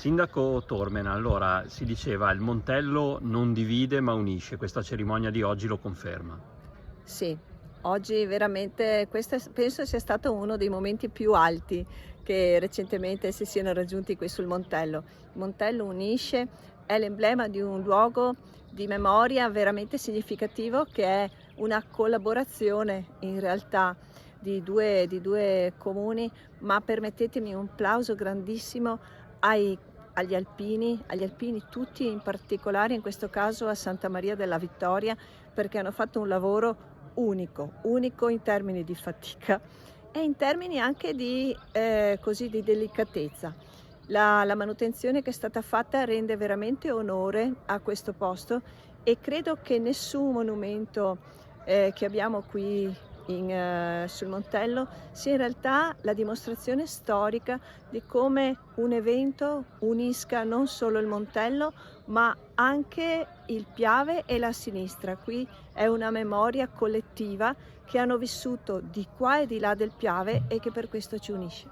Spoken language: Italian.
Sindaco Tormena, allora si diceva il Montello non divide ma unisce, questa cerimonia di oggi lo conferma. Sì, oggi veramente penso sia stato uno dei momenti più alti che recentemente si siano raggiunti qui sul Montello. Il Montello unisce, è l'emblema di un luogo di memoria veramente significativo che è una collaborazione in realtà di due comuni, ma permettetemi un plauso grandissimo ai agli alpini tutti, in particolare in questo caso a Santa Maria della Vittoria, perché hanno fatto un lavoro unico in termini di fatica e in termini anche di delicatezza. La manutenzione che è stata fatta rende veramente onore a questo posto e credo che nessun monumento, che abbiamo qui sul Montello sia in realtà la dimostrazione storica di come un evento unisca non solo il Montello, ma anche il Piave e la sinistra. Qui è una memoria collettiva che hanno vissuto di qua e di là del Piave e che per questo ci unisce.